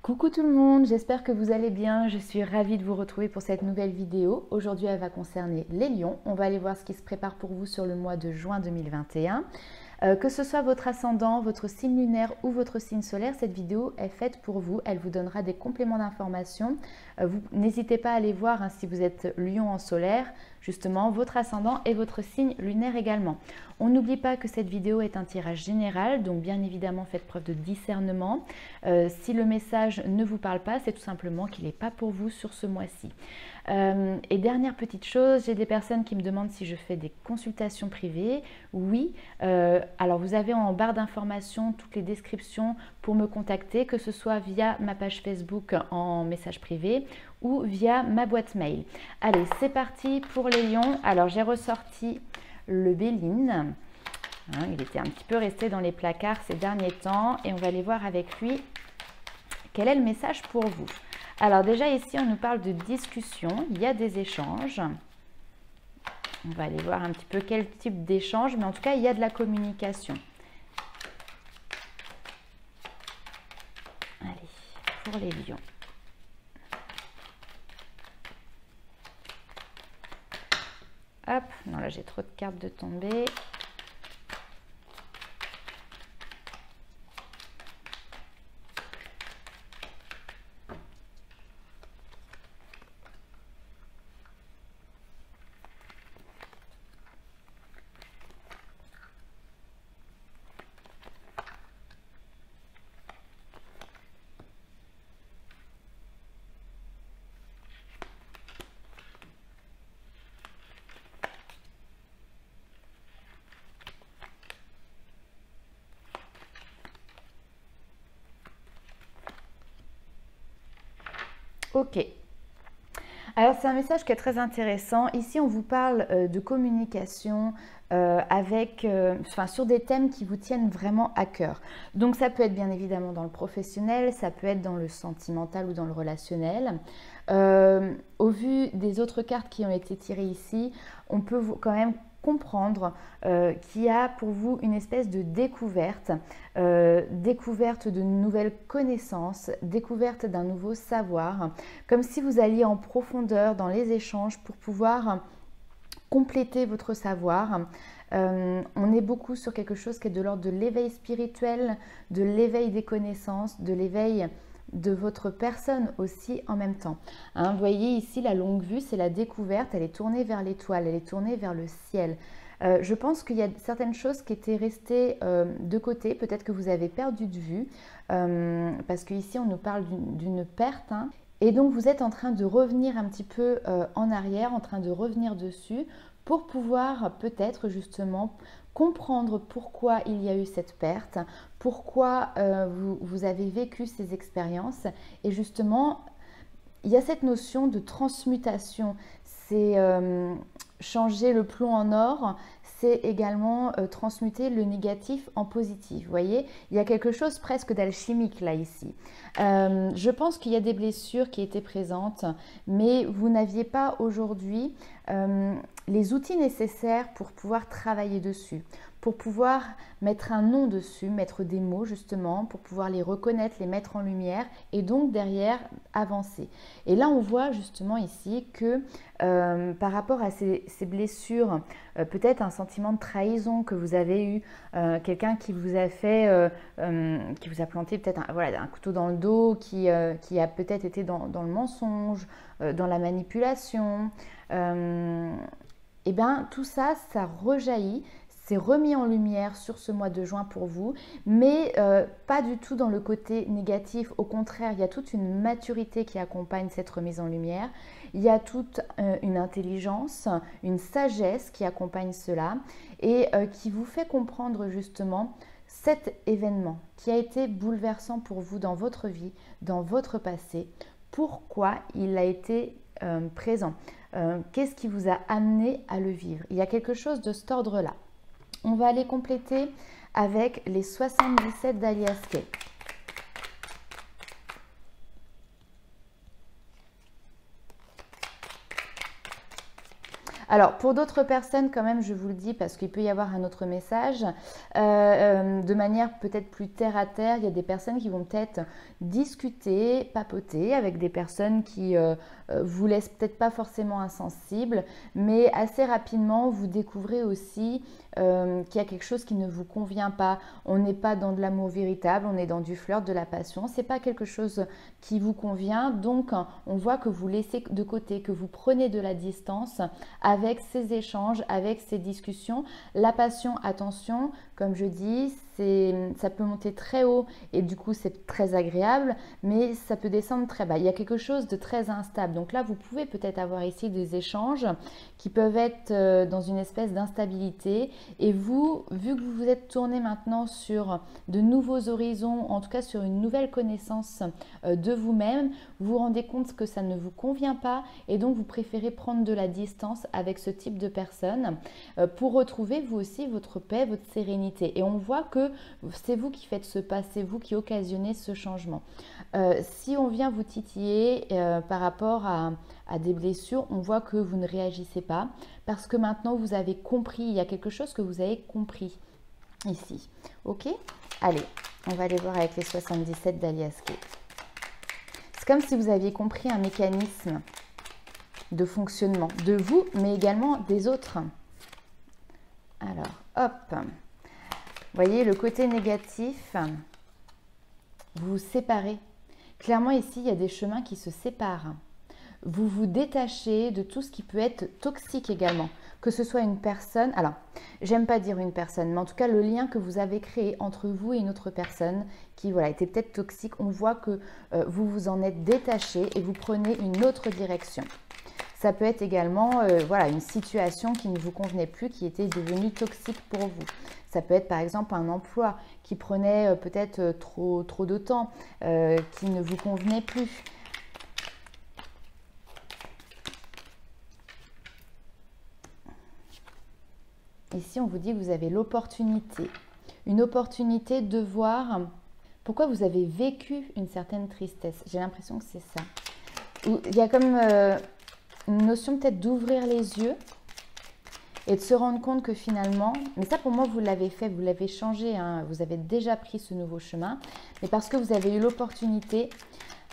Coucou tout le monde, j'espère que vous allez bien. Je suis ravie de vous retrouver pour cette nouvelle vidéo. Aujourd'hui, elle va concerner les lions. On va aller voir ce qui se prépare pour vous sur le mois de juin 2021. Que ce soit votre ascendant, votre signe lunaire ou votre signe solaire, cette vidéo est faite pour vous. Elle vous donnera des compléments d'information. N'hésitez pas à aller voir si vous êtes lion en solaire, justement votre ascendant et votre signe lunaire également. On n'oublie pas que cette vidéo est un tirage général, donc bien évidemment faites preuve de discernement. Si le message ne vous parle pas, c'est tout simplement qu'il n'est pas pour vous sur ce mois-ci. Et dernière petite chose, j'ai des personnes qui me demandent si je fais des consultations privées. Oui, alors vous avez en barre d'informations toutes les descriptions pour me contacter, que ce soit via ma page Facebook en message privé ou via ma boîte mail. Allez, c'est parti pour les lions. Alors j'ai ressorti le Béline. Il était un petit peu resté dans les placards ces derniers temps et on va aller voir avec lui quel est le message pour vous. Alors déjà ici on nous parle de discussion, il y a des échanges. On va aller voir un petit peu quel type d'échange, mais en tout cas il y a de la communication. Allez, pour les lions. Hop, non là j'ai trop de cartes de tomber. Ok. Alors c'est un message qui est très intéressant. Ici on vous parle de communication sur des thèmes qui vous tiennent vraiment à cœur. Donc ça peut être bien évidemment dans le professionnel, ça peut être dans le sentimental ou dans le relationnel. Au vu des autres cartes qui ont été tirées ici, on peut quand même comprendre qu'il y a pour vous une espèce de découverte, découverte de nouvelles connaissances, découverte d'un nouveau savoir, comme si vous alliez en profondeur dans les échanges pour pouvoir compléter votre savoir. On est beaucoup sur quelque chose qui est de l'ordre de l'éveil spirituel, de l'éveil des connaissances, de l'éveil de votre personne aussi en même temps. Vous voyez ici la longue vue, c'est la découverte, elle est tournée vers l'étoile, elle est tournée vers le ciel. Je pense qu'il y a certaines choses qui étaient restées de côté, peut-être que vous avez perdu de vue, parce qu'ici on nous parle d'une perte, et donc vous êtes en train de revenir un petit peu en arrière, en train de revenir dessus, pour pouvoir peut-être justement comprendre pourquoi il y a eu cette perte, pourquoi vous avez vécu ces expériences. Et justement, il y a cette notion de transmutation. C'est changer le plomb en or, c'est également transmuter le négatif en positif. Vous voyez, il y a quelque chose presque d'alchimique là ici. Je pense qu'il y a des blessures qui étaient présentes, mais vous n'aviez pas aujourd'hui les outils nécessaires pour pouvoir travailler dessus, pour pouvoir mettre un nom dessus, mettre des mots justement, pour pouvoir les reconnaître, les mettre en lumière et donc derrière avancer. Et là on voit justement ici que par rapport à ces blessures, peut-être un sentiment de trahison que vous avez eu, quelqu'un qui vous a fait, qui vous a planté peut-être un couteau dans le dos, qui a peut-être été dans le mensonge, dans la manipulation, et bien tout ça, ça rejaillit, c'est remis en lumière sur ce mois de juin pour vous, mais pas du tout dans le côté négatif. Au contraire, il y a toute une maturité qui accompagne cette remise en lumière. Il y a toute une intelligence, une sagesse qui accompagne cela et qui vous fait comprendre justement cet événement qui a été bouleversant pour vous dans votre vie, dans votre passé. Pourquoi il a été présent? Qu'est-ce qui vous a amené à le vivre? Il y a quelque chose de cet ordre-là. On va aller compléter avec les 77 d'Alias Kay. Alors, pour d'autres personnes, quand même, je vous le dis, parce qu'il peut y avoir un autre message, de manière peut-être plus terre à terre, il y a des personnes qui vont peut-être discuter, papoter avec des personnes qui vous laissent peut-être pas forcément insensibles, mais assez rapidement, vous découvrez aussi qu'il y a quelque chose qui ne vous convient pas. On n'est pas dans de l'amour véritable, on est dans du flirt, de la passion. C'est pas quelque chose qui vous convient, donc on voit que vous laissez de côté, que vous prenez de la distance avec ces échanges, avec ces discussions. La passion, attention, comme je dis, ça peut monter très haut et du coup c'est très agréable, mais ça peut descendre très bas. Il y a quelque chose de très instable. Donc là, vous pouvez peut-être avoir ici des échanges qui peuvent être dans une espèce d'instabilité. Et vous, vu que vous vous êtes tourné maintenant sur de nouveaux horizons, en tout cas sur une nouvelle connaissance de vous-même, vous vous rendez compte que ça ne vous convient pas et donc vous préférez prendre de la distance avec ce type de personne pour retrouver vous aussi votre paix, votre sérénité. Et on voit que c'est vous qui faites ce pas, c'est vous qui occasionnez ce changement. Si on vient vous titiller par rapport à des blessures, on voit que vous ne réagissez pas parce que maintenant vous avez compris, il y a quelque chose que vous avez compris ici. Ok? Allez, on va aller voir avec les 77 d'Alias Kay. C'est comme si vous aviez compris un mécanisme de fonctionnement de vous, mais également des autres. Alors, hop. Vous voyez, le côté négatif, vous vous séparez. Clairement, ici, il y a des chemins qui se séparent. Vous vous détachez de tout ce qui peut être toxique également. Que ce soit une personne, alors, j'aime pas dire une personne, mais en tout cas, le lien que vous avez créé entre vous et une autre personne qui, voilà, était peut-être toxique, on voit que vous vous en êtes détaché et vous prenez une autre direction. Ça peut être également voilà, une situation qui ne vous convenait plus, qui était devenue toxique pour vous. Ça peut être par exemple un emploi qui prenait peut-être trop de temps, qui ne vous convenait plus. Ici, on vous dit que vous avez l'opportunité. Une opportunité de voir pourquoi vous avez vécu une certaine tristesse. J'ai l'impression que c'est ça. Il y a comme une notion peut-être d'ouvrir les yeux et de se rendre compte que finalement, mais ça pour moi vous l'avez fait, vous l'avez changé, hein, vous avez déjà pris ce nouveau chemin, mais parce que vous avez eu l'opportunité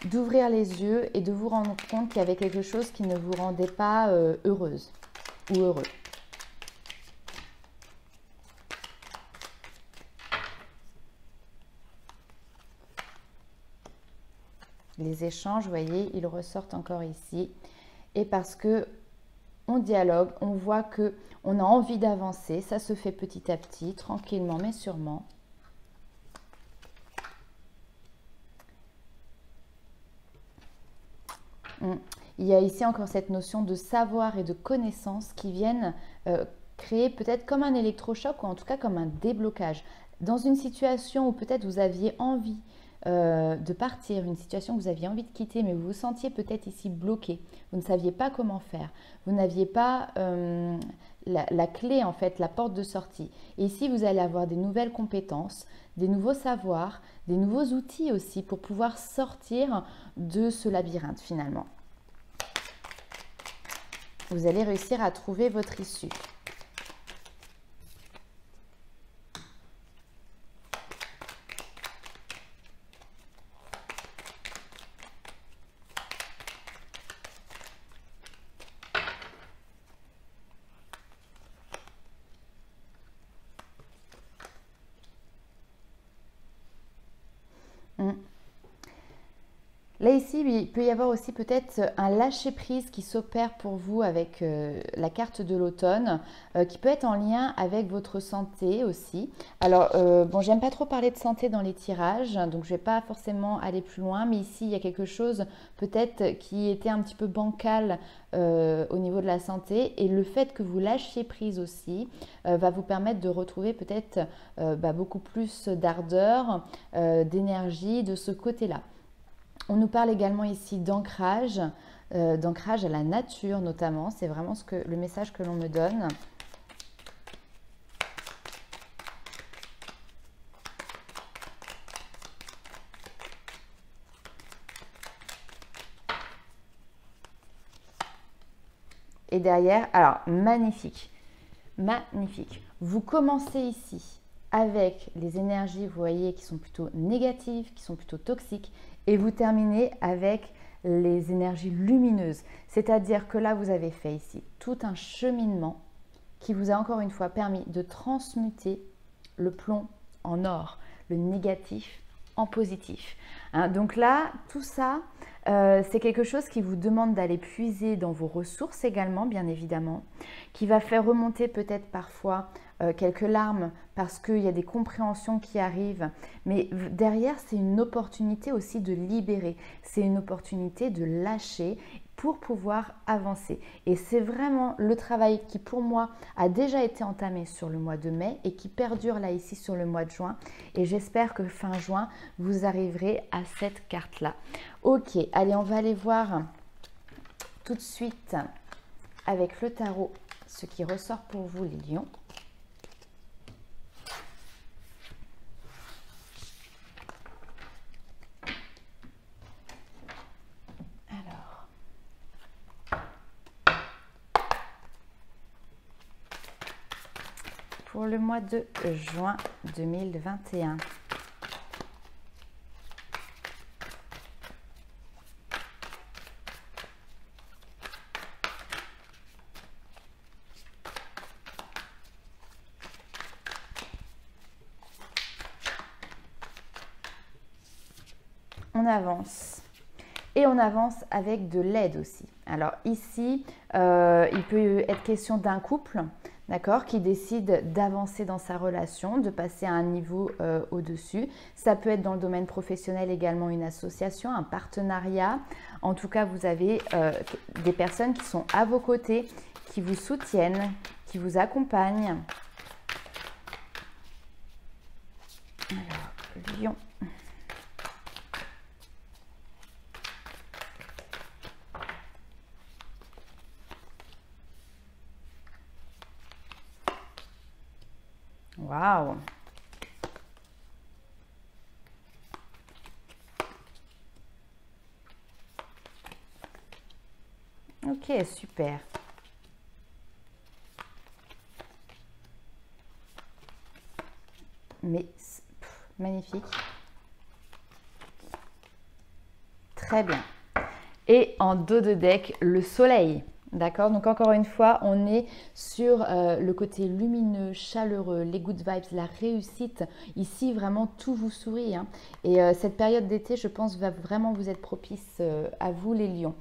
d'ouvrir les yeux et de vous rendre compte qu'il y avait quelque chose qui ne vous rendait pas heureuse ou heureux. Les échanges, vous voyez, ils ressortent encore ici. Et parce que on dialogue, on voit que on a envie d'avancer, ça se fait petit à petit, tranquillement mais sûrement. Il y a ici encore cette notion de savoir et de connaissance qui viennent créer peut-être comme un électrochoc ou en tout cas comme un déblocage. Dans une situation où peut-être vous aviez envie de partir, une situation que vous aviez envie de quitter, mais vous vous sentiez peut-être ici bloqué, vous ne saviez pas comment faire, vous n'aviez pas la clé en fait, la porte de sortie. Et ici, vous allez avoir des nouvelles compétences, des nouveaux savoirs, des nouveaux outils aussi pour pouvoir sortir de ce labyrinthe finalement. Vous allez réussir à trouver votre issue. Là, ici, il peut y avoir aussi peut-être un lâcher-prise qui s'opère pour vous avec la carte de l'automne, qui peut être en lien avec votre santé aussi. Alors, bon, j'aime pas trop parler de santé dans les tirages, donc je vais pas forcément aller plus loin, mais ici, il y a quelque chose peut-être qui était un petit peu bancal au niveau de la santé, et le fait que vous lâchiez prise aussi va vous permettre de retrouver peut-être beaucoup plus d'ardeur, d'énergie de ce côté-là. On nous parle également ici d'ancrage à la nature notamment. C'est vraiment le message que l'on me donne. Et derrière, alors magnifique, magnifique. Vous commencez ici avec les énergies, vous voyez, qui sont plutôt négatives, qui sont plutôt toxiques, et vous terminez avec les énergies lumineuses. C'est-à-dire que là, vous avez fait ici tout un cheminement qui vous a encore une fois permis de transmuter le plomb en or, le négatif en positif. Hein, donc là, tout ça, c'est quelque chose qui vous demande d'aller puiser dans vos ressources également, bien évidemment, qui va faire remonter peut-être parfois quelques larmes parce qu'il y a des compréhensions qui arrivent. Mais derrière, c'est une opportunité aussi de libérer, c'est une opportunité de lâcher pour pouvoir avancer. Et c'est vraiment le travail qui, pour moi, a déjà été entamé sur le mois de mai et qui perdure là ici sur le mois de juin. Et j'espère que fin juin, vous arriverez à cette carte-là. Ok, allez, on va aller voir tout de suite avec le tarot ce qui ressort pour vous, les lions. Pour le mois de juin 2021. On avance. Et on avance avec de l'aide aussi. Alors ici, il peut être question d'un couple, d'accord, qui décide d'avancer dans sa relation, de passer à un niveau au-dessus. Ça peut être dans le domaine professionnel également une association, un partenariat. En tout cas, vous avez des personnes qui sont à vos côtés, qui vous soutiennent, qui vous accompagnent. Alors, Lion. Waouh! Ok, super. Mais magnifique. Très bien. Et en dos de deck, le soleil. D'accord, donc encore une fois, on est sur le côté lumineux, chaleureux, les good vibes, la réussite. Ici, vraiment, tout vous sourit. Hein. Et cette période d'été, je pense, va vraiment vous être propice à vous, les lions.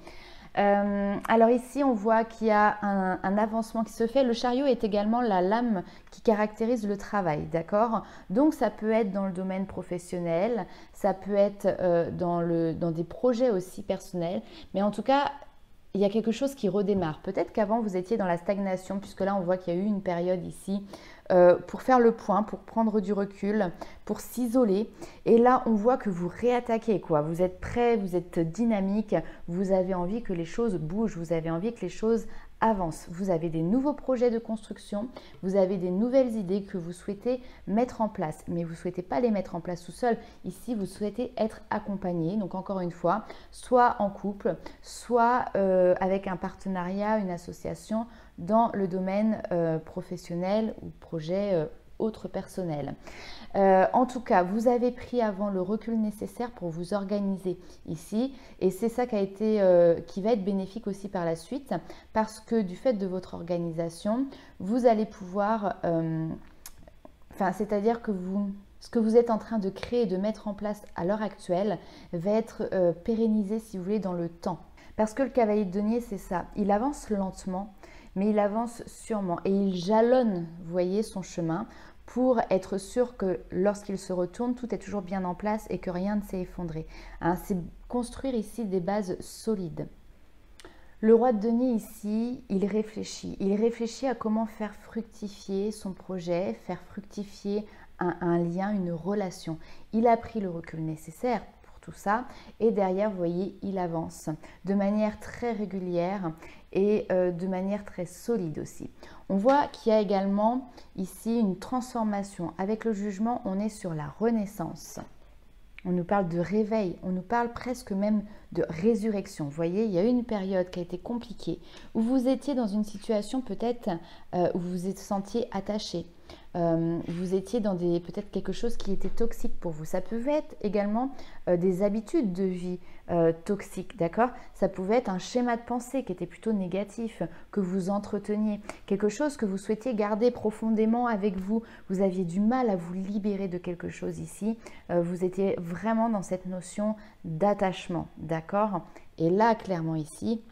Alors ici, on voit qu'il y a un avancement qui se fait. Le chariot est également la lame qui caractérise le travail, d'accord? Donc ça peut être dans le domaine professionnel, ça peut être dans des projets aussi personnels, mais en tout cas, il y a quelque chose qui redémarre. Peut-être qu'avant, vous étiez dans la stagnation, puisque là, on voit qu'il y a eu une période ici pour faire le point, pour prendre du recul, pour s'isoler. Et là, on voit que vous réattaquez, quoi. Vous êtes prêt, vous êtes dynamique, vous avez envie que les choses bougent, vous avez envie que les choses avancent. Vous avez des nouveaux projets de construction, vous avez des nouvelles idées que vous souhaitez mettre en place, mais vous ne souhaitez pas les mettre en place tout seul. Ici, vous souhaitez être accompagné. Donc, encore une fois, soit en couple, soit avec un partenariat, une association dans le domaine professionnel ou projet autre personnel. En tout cas, vous avez pris avant le recul nécessaire pour vous organiser ici et c'est ça qui va être bénéfique aussi par la suite parce que du fait de votre organisation, vous allez pouvoir, c'est-à-dire que ce que vous êtes en train de créer et de mettre en place à l'heure actuelle va être pérennisé, si vous voulez, dans le temps. Parce que le cavalier de denier, c'est ça, il avance lentement, mais il avance sûrement et il jalonne, vous voyez, son chemin pour être sûr que lorsqu'il se retourne, tout est toujours bien en place et que rien ne s'est effondré. Hein, c'est construire ici des bases solides. Le roi de denier ici, il réfléchit à comment faire fructifier son projet, faire fructifier un lien, une relation. Il a pris le recul nécessaire pour tout ça et derrière, vous voyez, il avance de manière très régulière et de manière très solide aussi. On voit qu'il y a également ici une transformation. Avec le jugement, on est sur la renaissance. on nous parle de réveil, on nous parle presque même de résurrection. Vous voyez, il y a eu une période qui a été compliquée, où vous étiez dans une situation peut-être où vous vous sentiez attaché. Vous étiez dans peut-être quelque chose qui était toxique pour vous. Ça pouvait être également des habitudes de vie toxiques, d'accord? Ça pouvait être un schéma de pensée qui était plutôt négatif, que vous entreteniez, quelque chose que vous souhaitiez garder profondément avec vous. Vous aviez du mal à vous libérer de quelque chose ici. Vous étiez vraiment dans cette notion d'attachement, d'accord? Et là, clairement ici,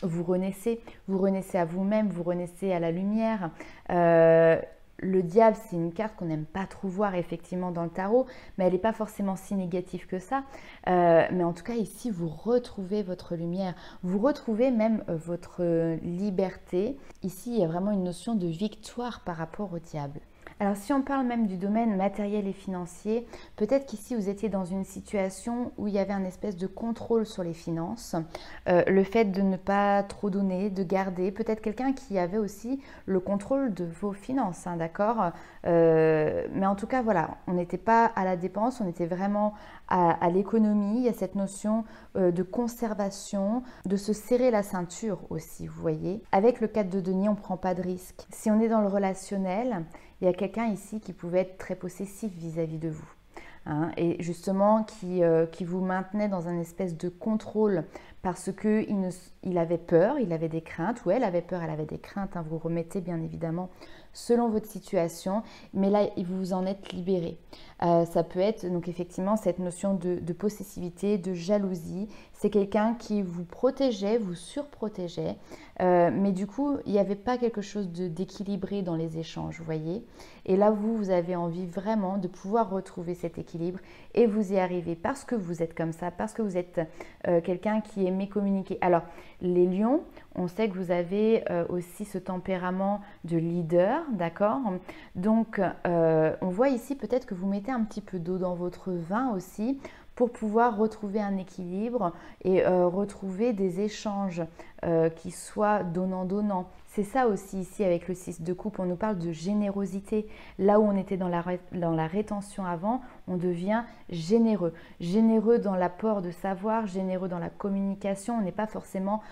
vous renaissez à vous-même, vous renaissez à la lumière. Le diable, c'est une carte qu'on n'aime pas trop voir effectivement dans le tarot, mais elle n'est pas forcément si négative que ça. Mais en tout cas, ici, vous retrouvez votre lumière, vous retrouvez même votre liberté. Ici, il y a vraiment une notion de victoire par rapport au diable. Alors si on parle même du domaine matériel et financier, peut-être qu'ici vous étiez dans une situation où il y avait un espèce de contrôle sur les finances, le fait de ne pas trop donner, de garder, peut-être quelqu'un qui avait aussi le contrôle de vos finances, hein, d'accord, mais en tout cas voilà, on n'était pas à la dépense, on était vraiment à l'économie. Il y a cette notion de conservation, de se serrer la ceinture aussi, vous voyez. Avec le 4 de denier, on ne prend pas de risque. Si on est dans le relationnel, il y a quelqu'un ici qui pouvait être très possessif vis-à-vis de vous. Hein, et justement qui vous maintenait dans un espèce de contrôle parce qu'il avait peur, il avait des craintes, ou elle avait peur, elle avait des craintes, hein, vous remettez bien évidemment selon votre situation, mais là vous vous en êtes libéré. Ça peut être donc effectivement cette notion de possessivité, de jalousie, c'est quelqu'un qui vous protégeait, vous surprotégeait, mais du coup il n'y avait pas quelque chose d'équilibré dans les échanges, vous voyez. Et là vous avez envie vraiment de pouvoir retrouver cet équilibre et vous y arrivez parce que vous êtes comme ça, parce que vous êtes quelqu'un qui aimait communiquer. Alors les lions, on sait que vous avez aussi ce tempérament de leader, d'accord? Donc on voit ici peut-être que vous mettez un petit peu d'eau dans votre vin aussi pour pouvoir retrouver un équilibre et retrouver des échanges qui soient donnant-donnant. C'est ça aussi ici avec le 6 de coupe, on nous parle de générosité. Là où on était dans la rétention avant, on devient généreux. Généreux dans l'apport de savoir, généreux dans la communication. On n'est pas forcément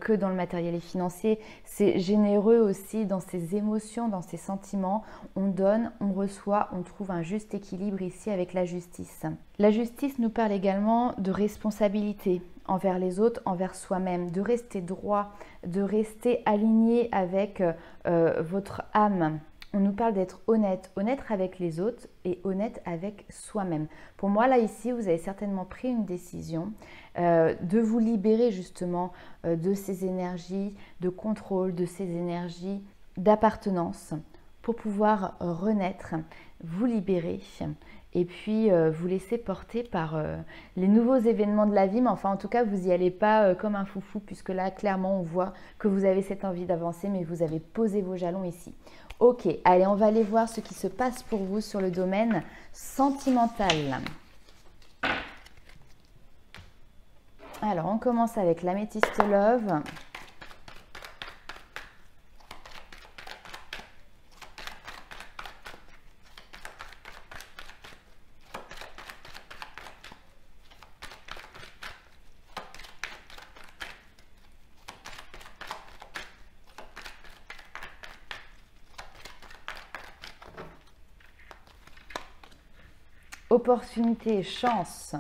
que dans le matériel et financier. C'est généreux aussi dans ses émotions, dans ses sentiments. On donne, on reçoit, on trouve un juste équilibre ici avec la justice. La justice nous parle également de responsabilité envers les autres, envers soi-même, de rester droit, de rester aligné avec votre âme. On nous parle d'être honnête, honnête avec les autres et honnête avec soi-même. Pour moi, là, ici, vous avez certainement pris une décision de vous libérer justement de ces énergies de contrôle, de ces énergies d'appartenance pour pouvoir renaître, vous libérer et puis vous laisser porter par les nouveaux événements de la vie. Mais enfin, en tout cas, vous n'y allez pas comme un foufou puisque là, clairement, on voit que vous avez cette envie d'avancer, mais vous avez posé vos jalons ici. Ok, allez, on va aller voir ce qui se passe pour vous sur le domaine sentimental. Alors, on commence avec l'améthyste love. Opportunité, chance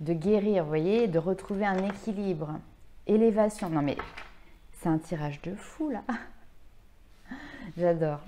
de guérir, vous voyez, de retrouver un équilibre, élévation. Non mais c'est un tirage de fou là. J'adore.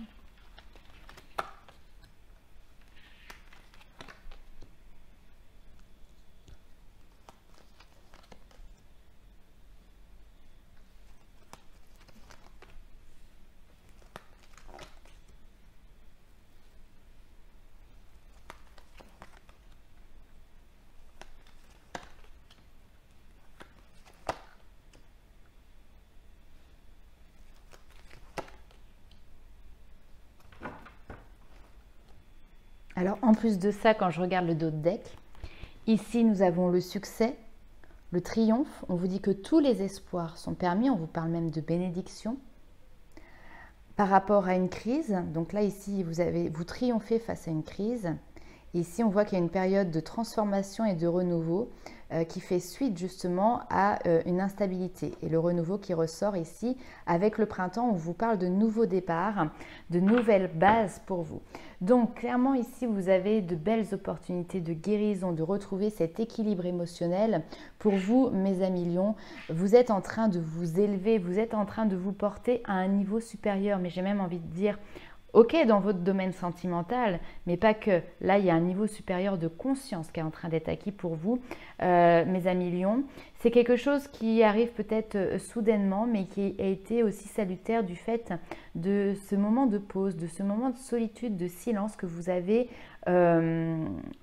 Alors, en plus de ça, quand je regarde le dos de deck, ici, nous avons le succès, le triomphe. On vous dit que tous les espoirs sont permis. On vous parle même de bénédiction par rapport à une crise. Donc là, ici, vous triomphez face à une crise. Ici, on voit qu'il y a une période de transformation et de renouveau qui fait suite justement à une instabilité. Et le renouveau qui ressort ici, avec le printemps, on vous parle de nouveaux départs, de nouvelles bases pour vous. Donc clairement ici, vous avez de belles opportunités de guérison, de retrouver cet équilibre émotionnel. Pour vous, mes amis lions, vous êtes en train de vous élever, vous êtes en train de vous porter à un niveau supérieur, mais j'ai même envie de dire ok dans votre domaine sentimental, mais pas que. Là, il y a un niveau supérieur de conscience qui est en train d'être acquis pour vous, mes amis lions. C'est quelque chose qui arrive peut-être soudainement, mais qui a été aussi salutaire du fait de ce moment de pause, de ce moment de solitude, de silence que vous avez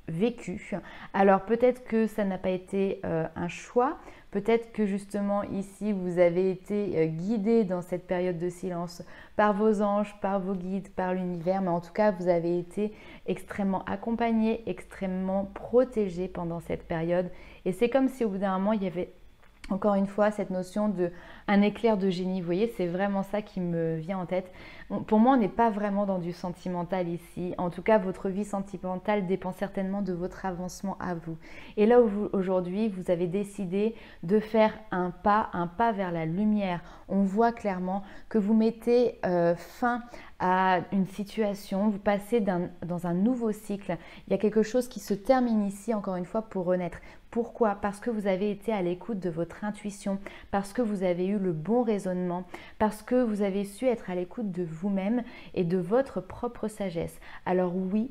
vécu. Alors peut-être que ça n'a pas été un choix, peut-être que justement ici vous avez été guidé dans cette période de silence par vos anges, par vos guides, par l'univers, mais en tout cas vous avez été extrêmement accompagné, extrêmement protégé pendant cette période. Et c'est comme si au bout d'un moment il y avait encore une fois cette notion de un éclair de génie. Vous voyez, c'est vraiment ça qui me vient en tête. Pour moi, on n'est pas vraiment dans du sentimental ici. En tout cas, votre vie sentimentale dépend certainement de votre avancement à vous. Et là, aujourd'hui, vous avez décidé de faire un pas vers la lumière. On voit clairement que vous mettez fin à une situation, vous passez dans un nouveau cycle. Il y a quelque chose qui se termine ici, encore une fois, pour renaître. Pourquoi? Parce que vous avez été à l'écoute de votre intuition, parce que vous avez eu le bon raisonnement, parce que vous avez su être à l'écoute de vous-même et de votre propre sagesse. Alors oui,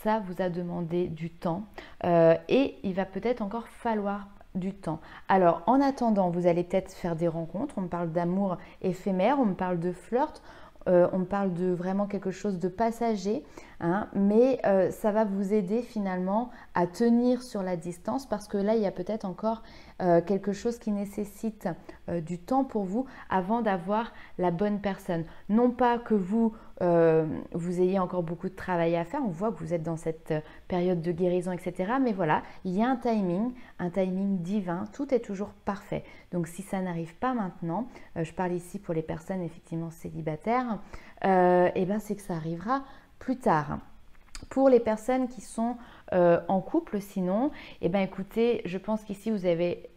ça vous a demandé du temps et il va peut-être encore falloir du temps. Alors en attendant, vous allez peut-être faire des rencontres, on me parle d'amour éphémère, on me parle de flirt, on parle de vraiment quelque chose de passager, hein, mais ça va vous aider finalement à tenir sur la distance parce que là, il y a peut-être encore quelque chose qui nécessite du temps pour vous avant d'avoir la bonne personne. Non pas que vous ayez encore beaucoup de travail à faire, on voit que vous êtes dans cette période de guérison, etc. Mais voilà, il y a un timing divin, tout est toujours parfait. Donc si ça n'arrive pas maintenant, je parle ici pour les personnes effectivement célibataires, et ben c'est que ça arrivera plus tard. Pour les personnes qui sont en couple, sinon, eh ben écoutez, je pense qu'ici vous allez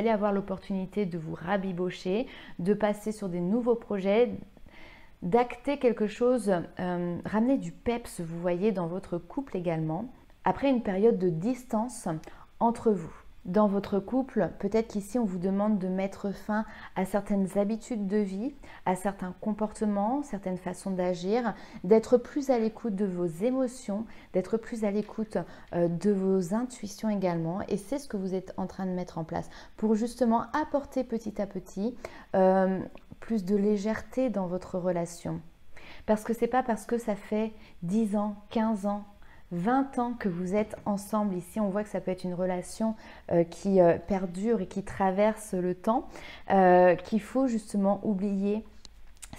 avoir l'opportunité de vous rabibocher, de passer sur des nouveaux projets, d'acter quelque chose, ramener du peps, vous voyez, dans votre couple également, après une période de distance entre vous. Dans votre couple, peut-être qu'ici on vous demande de mettre fin à certaines habitudes de vie, à certains comportements, certaines façons d'agir, d'être plus à l'écoute de vos émotions, d'être plus à l'écoute de vos intuitions également. Et c'est ce que vous êtes en train de mettre en place pour justement apporter petit à petit plus de légèreté dans votre relation. Parce que c'est pas parce que ça fait 10 ans, 15 ans, 20 ans que vous êtes ensemble. Ici, on voit que ça peut être une relation qui perdure et qui traverse le temps, qu'il faut justement oublier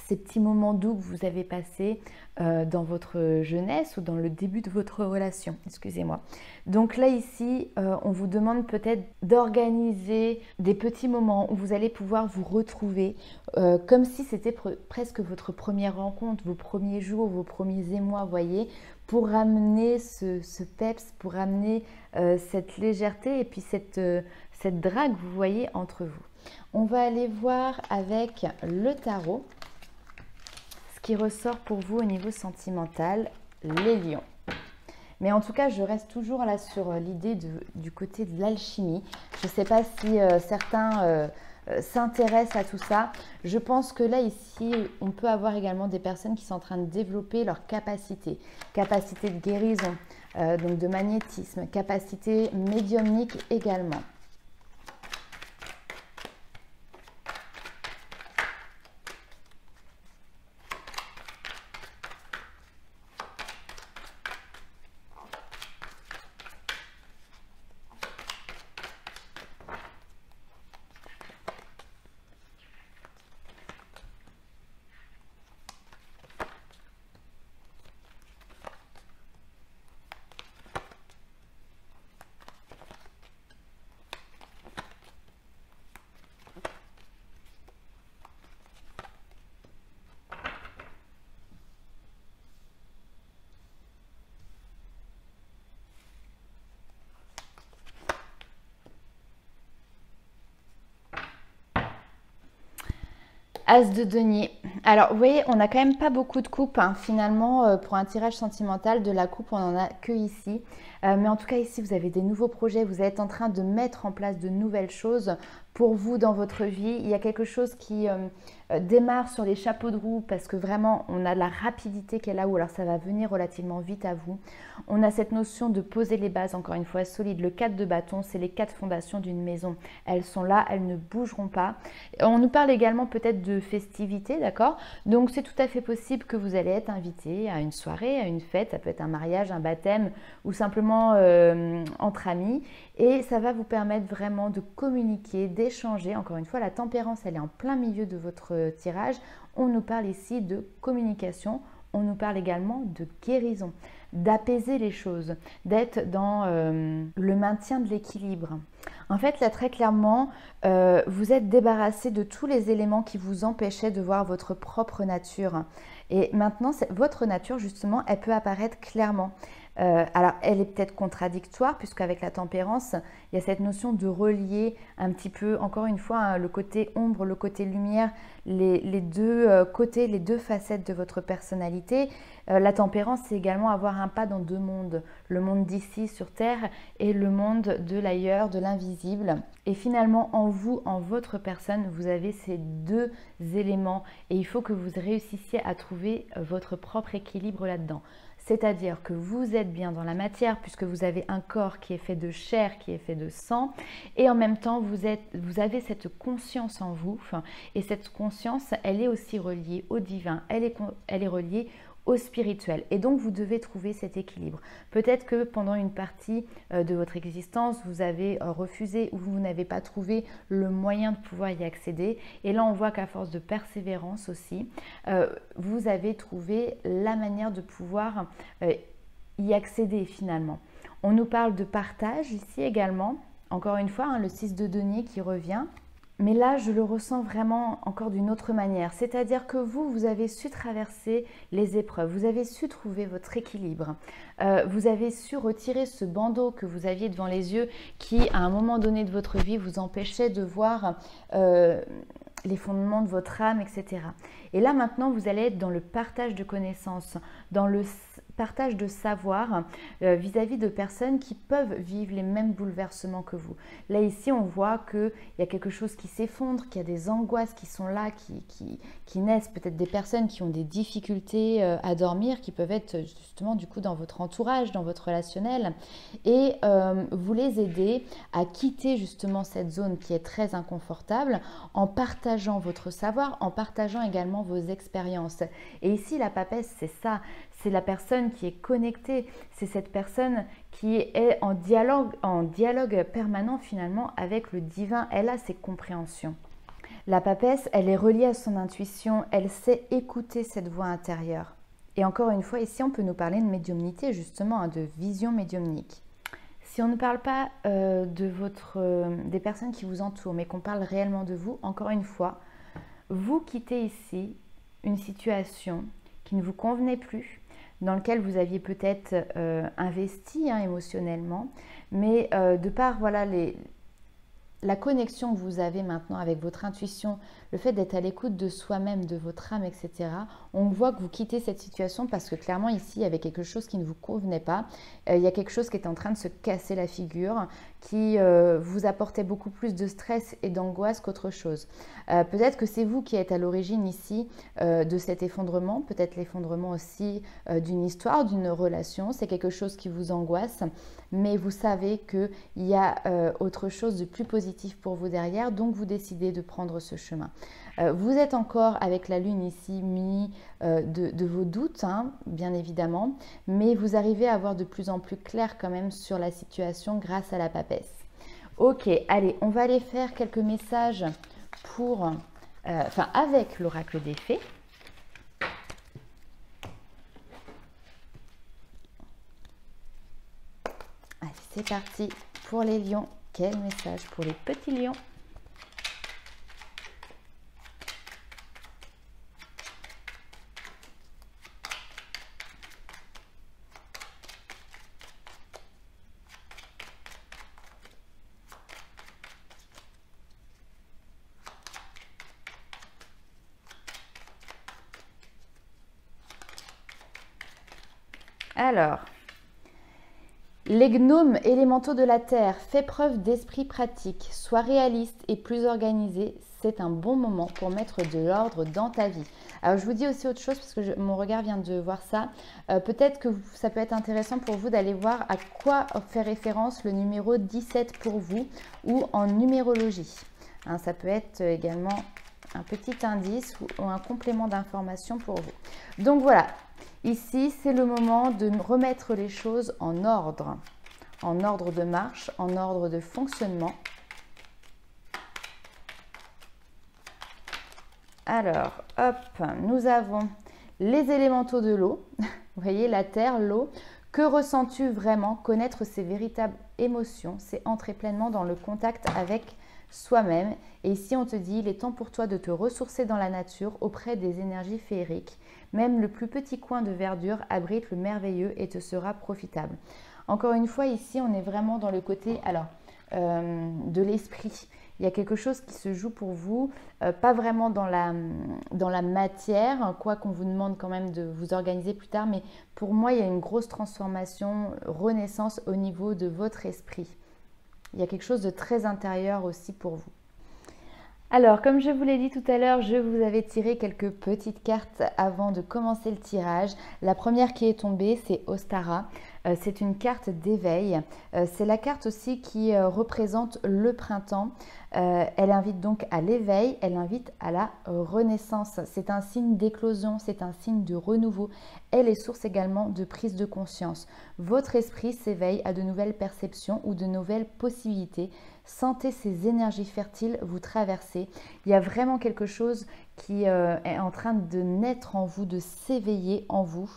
ces petits moments doux que vous avez passés dans votre jeunesse ou dans le début de votre relation, excusez-moi. Donc là ici, on vous demande peut-être d'organiser des petits moments où vous allez pouvoir vous retrouver comme si c'était presque votre première rencontre, vos premiers jours, vos premiers émois, voyez, pour ramener ce peps, pour ramener cette légèreté et puis cette drague, vous voyez, entre vous. On va aller voir avec le tarot qui ressort pour vous au niveau sentimental, les lions. Mais en tout cas, je reste toujours là sur l'idée du côté de l'alchimie. Je ne sais pas si certains s'intéressent à tout ça. Je pense que là, ici, on peut avoir également des personnes qui sont en train de développer leur capacité de guérison, donc de magnétisme, capacité médiumnique également. As de denier. Alors, vous voyez, on n'a quand même pas beaucoup de coupes. Hein. Finalement, pour un tirage sentimental, de la coupe, on n'en a que ici. Mais en tout cas, ici, vous avez des nouveaux projets. Vous êtes en train de mettre en place de nouvelles choses pour vous dans votre vie. Il y a quelque chose qui démarre sur les chapeaux de roue parce que vraiment, on a de la rapidité qui est là, ou alors ça va venir relativement vite à vous. On a cette notion de poser les bases, encore une fois, solides. Le 4 de bâton, c'est les 4 fondations d'une maison. Elles sont là, elles ne bougeront pas. On nous parle également peut-être de festivités, d'accord? Donc, c'est tout à fait possible que vous allez être invité à une soirée, à une fête. Ça peut être un mariage, un baptême ou simplement entre amis. Et ça va vous permettre vraiment de communiquer, d'échanger. Encore une fois, la tempérance, elle est en plein milieu de votre tirage. On nous parle ici de communication. On nous parle également de guérison, d'apaiser les choses, d'être dans le maintien de l'équilibre. En fait, là, très clairement, vous êtes débarrassé de tous les éléments qui vous empêchaient de voir votre propre nature. Et maintenant, votre nature, justement, elle peut apparaître clairement. Alors, elle est peut-être contradictoire, puisqu'avec la tempérance, il y a cette notion de relier un petit peu, encore une fois, hein, le côté ombre, le côté lumière, les deux côtés, les deux facettes de votre personnalité. La tempérance, c'est également avoir un pas dans deux mondes, le monde d'ici sur Terre et le monde de l'ailleurs, de l'invisible. Et finalement, en vous, en votre personne, vous avez ces deux éléments et il faut que vous réussissiez à trouver votre propre équilibre là-dedans. C'est-à-dire que vous êtes bien dans la matière puisque vous avez un corps qui est fait de chair, qui est fait de sang et en même temps vous avez cette conscience en vous et cette conscience elle est aussi reliée au divin, elle est reliée au spirituel et donc vous devez trouver cet équilibre. Peut-être que pendant une partie de votre existence vous avez refusé ou vous n'avez pas trouvé le moyen de pouvoir y accéder et là on voit qu'à force de persévérance aussi vous avez trouvé la manière de pouvoir y accéder finalement. On nous parle de partage ici également, encore une fois hein, le 6 de denier qui revient. Mais là, je le ressens vraiment encore d'une autre manière. C'est-à-dire que vous avez su traverser les épreuves, vous avez su trouver votre équilibre, vous avez su retirer ce bandeau que vous aviez devant les yeux qui, à un moment donné de votre vie, vous empêchait de voir les fondements de votre âme, etc. Et là, maintenant, vous allez être dans le partage de connaissances, dans le partage de savoir vis-à-vis de personnes qui peuvent vivre les mêmes bouleversements que vous. Là, ici, on voit qu'il y a quelque chose qui s'effondre, qu'il y a des angoisses qui sont là, qui naissent, peut-être des personnes qui ont des difficultés à dormir, qui peuvent être justement du coup dans votre entourage, dans votre relationnel, et vous les aider à quitter justement cette zone qui est très inconfortable en partageant votre savoir, en partageant également vos expériences. Et ici, la papesse, c'est ça. C'est la personne qui est connectée, c'est cette personne qui est en dialogue permanent finalement avec le divin. Elle a ses compréhensions. La papesse, elle est reliée à son intuition, elle sait écouter cette voix intérieure. Et encore une fois, ici, on peut nous parler de médiumnité justement, hein, de vision médiumnique. Si on ne parle pas des personnes qui vous entourent, mais qu'on parle réellement de vous, encore une fois, vous quittez ici une situation qui ne vous convenait plus, dans lequel vous aviez peut-être investi hein, émotionnellement, mais de par voilà, la connexion que vous avez maintenant avec votre intuition, le fait d'être à l'écoute de soi-même, de votre âme, etc., on voit que vous quittez cette situation parce que clairement ici, il y avait quelque chose qui ne vous convenait pas. Il y a quelque chose qui est en train de se casser la figure, qui vous apportait beaucoup plus de stress et d'angoisse qu'autre chose. Peut-être que c'est vous qui êtes à l'origine ici de cet effondrement, peut-être l'effondrement aussi d'une histoire, d'une relation. C'est quelque chose qui vous angoisse, mais vous savez qu'il y a autre chose de plus positif pour vous derrière, donc vous décidez de prendre ce chemin. Vous êtes encore avec la lune ici muni de vos doutes, hein, bien évidemment, mais vous arrivez à voir de plus en plus clair quand même sur la situation grâce à la papesse. Ok, allez, on va aller faire quelques messages avec l'oracle des fées. Allez, c'est parti pour les lions. Quel message pour les petits lions? Alors, les gnomes élémentaux de la terre, fais preuve d'esprit pratique, sois réaliste et plus organisé. C'est un bon moment pour mettre de l'ordre dans ta vie. Alors, je vous dis aussi autre chose parce que mon regard vient de voir ça. Peut-être que ça peut être intéressant pour vous d'aller voir à quoi fait référence le numéro 17 pour vous ou en numérologie. Hein, ça peut être également un petit indice ou un complément d'information pour vous. Donc voilà, ici c'est le moment de remettre les choses en ordre de marche, en ordre de fonctionnement. Alors, hop, nous avons les élémentaux de l'eau. Vous voyez, la terre, l'eau. Que ressens-tu vraiment? Connaître ses véritables émotions, c'est entrer pleinement dans le contact avec soi-même. Et ici, on te dit, il est temps pour toi de te ressourcer dans la nature auprès des énergies féeriques. Même le plus petit coin de verdure abrite le merveilleux et te sera profitable. Encore une fois, ici, on est vraiment dans le côté de l'esprit. Il y a quelque chose qui se joue pour vous, pas vraiment dans la matière, quoi qu'on vous demande quand même de vous organiser plus tard, mais pour moi, il y a une grosse transformation, renaissance au niveau de votre esprit. Il y a quelque chose de très intérieur aussi pour vous. Alors, comme je vous l'ai dit tout à l'heure, je vous avais tiré quelques petites cartes avant de commencer le tirage. La première qui est tombée, c'est Ostara. C'est une carte d'éveil. C'est la carte aussi qui représente le printemps. Elle invite donc à l'éveil, elle invite à la renaissance. C'est un signe d'éclosion, c'est un signe de renouveau. Elle est source également de prise de conscience. Votre esprit s'éveille à de nouvelles perceptions ou de nouvelles possibilités. Sentez ces énergies fertiles vous traverser. Il y a vraiment quelque chose qui est en train de naître en vous, de s'éveiller en vous.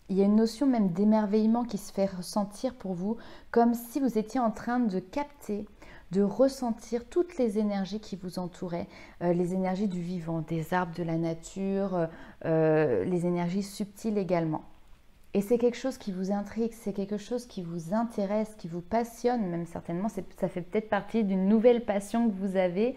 Il y a une notion même d'émerveillement qui se fait ressentir pour vous, comme si vous étiez en train de capter, de ressentir toutes les énergies qui vous entouraient, les énergies du vivant, des arbres, de la nature, les énergies subtiles également. Et c'est quelque chose qui vous intrigue, c'est quelque chose qui vous intéresse, qui vous passionne même certainement. Ça fait peut-être partie d'une nouvelle passion que vous avez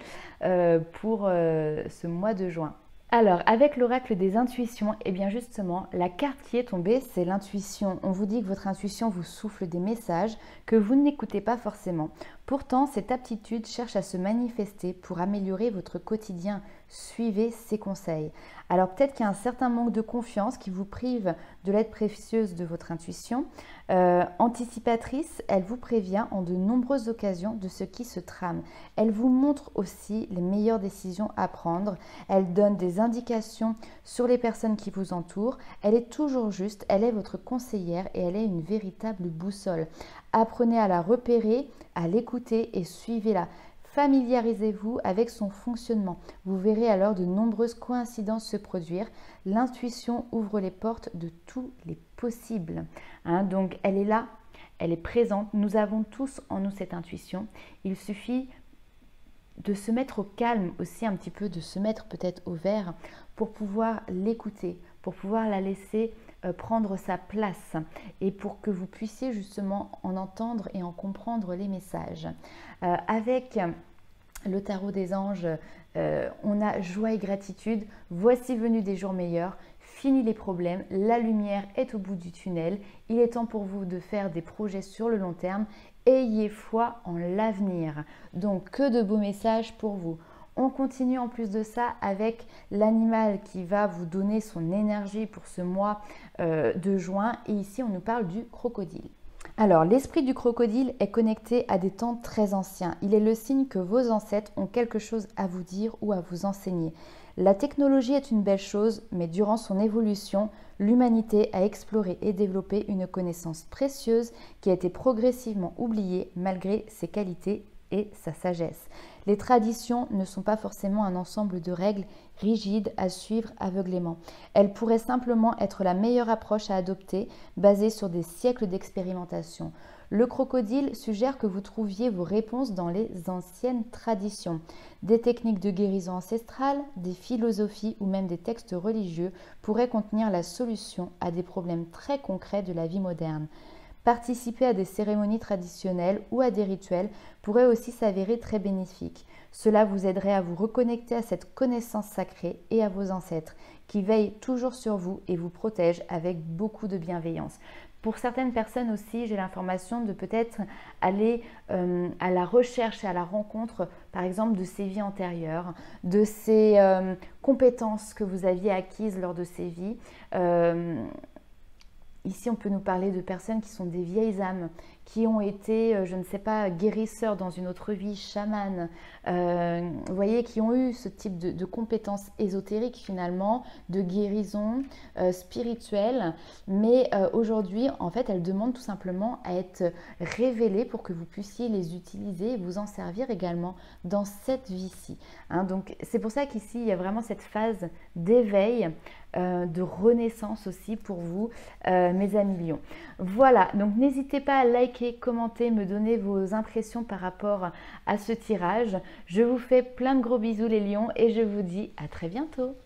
pour ce mois de juin. Alors, avec l'oracle des intuitions, eh bien justement, la carte qui est tombée, c'est l'intuition. On vous dit que votre intuition vous souffle des messages que vous n'écoutez pas forcément. Pourtant, cette aptitude cherche à se manifester pour améliorer votre quotidien. Suivez ses conseils. Alors peut-être qu'il y a un certain manque de confiance qui vous prive de l'aide précieuse de votre intuition. Anticipatrice, elle vous prévient en de nombreuses occasions de ce qui se trame. Elle vous montre aussi les meilleures décisions à prendre. Elle donne des indications sur les personnes qui vous entourent. Elle est toujours juste, elle est votre conseillère et elle est une véritable boussole. Apprenez à la repérer, à l'écouter et suivez-la. Familiarisez-vous avec son fonctionnement. Vous verrez alors de nombreuses coïncidences se produire. L'intuition ouvre les portes de tous les possibles. Donc elle est là, elle est présente. Nous avons tous en nous cette intuition. Il suffit de se mettre au calme aussi un petit peu, de se mettre peut-être au vert pour pouvoir l'écouter, pour pouvoir la laisser prendre sa place et pour que vous puissiez justement en entendre et en comprendre les messages. Avec le tarot des anges, on a joie et gratitude. Voici venu des jours meilleurs. Fini les problèmes, la lumière est au bout du tunnel. Il est temps pour vous de faire des projets sur le long terme. Ayez foi en l'avenir. Donc, que de beaux messages pour vous. On continue en plus de ça avec l'animal qui va vous donner son énergie pour ce mois de juin. Et ici, on nous parle du crocodile. Alors, l'esprit du crocodile est connecté à des temps très anciens. Il est le signe que vos ancêtres ont quelque chose à vous dire ou à vous enseigner. La technologie est une belle chose, mais durant son évolution, l'humanité a exploré et développé une connaissance précieuse qui a été progressivement oubliée malgré ses qualités et sa sagesse. Les traditions ne sont pas forcément un ensemble de règles rigides à suivre aveuglément. Elles pourraient simplement être la meilleure approche à adopter, basée sur des siècles d'expérimentation. Le crocodile suggère que vous trouviez vos réponses dans les anciennes traditions. Des techniques de guérison ancestrale, des philosophies ou même des textes religieux pourraient contenir la solution à des problèmes très concrets de la vie moderne. Participer à des cérémonies traditionnelles ou à des rituels pourrait aussi s'avérer très bénéfique. Cela vous aiderait à vous reconnecter à cette connaissance sacrée et à vos ancêtres qui veillent toujours sur vous et vous protègent avec beaucoup de bienveillance. Pour certaines personnes aussi, j'ai l'information de peut-être aller à la recherche et à la rencontre, par exemple, de ces vies antérieures, de ces compétences que vous aviez acquises lors de ces vies. Ici, on peut nous parler de personnes qui sont des vieilles âmes, qui ont été, je ne sais pas, guérisseurs dans une autre vie, chamanes, vous voyez, qui ont eu ce type de compétences ésotériques finalement, de guérison spirituelle. Mais aujourd'hui, en fait, elles demandent tout simplement à être révélées pour que vous puissiez les utiliser et vous en servir également dans cette vie-ci. Hein, donc, c'est pour ça qu'ici, il y a vraiment cette phase d'éveil, de renaissance aussi pour vous, mes amis lions. Voilà, donc n'hésitez pas à liker, commenter, me donner vos impressions par rapport à ce tirage. Je vous fais plein de gros bisous les lions et je vous dis à très bientôt.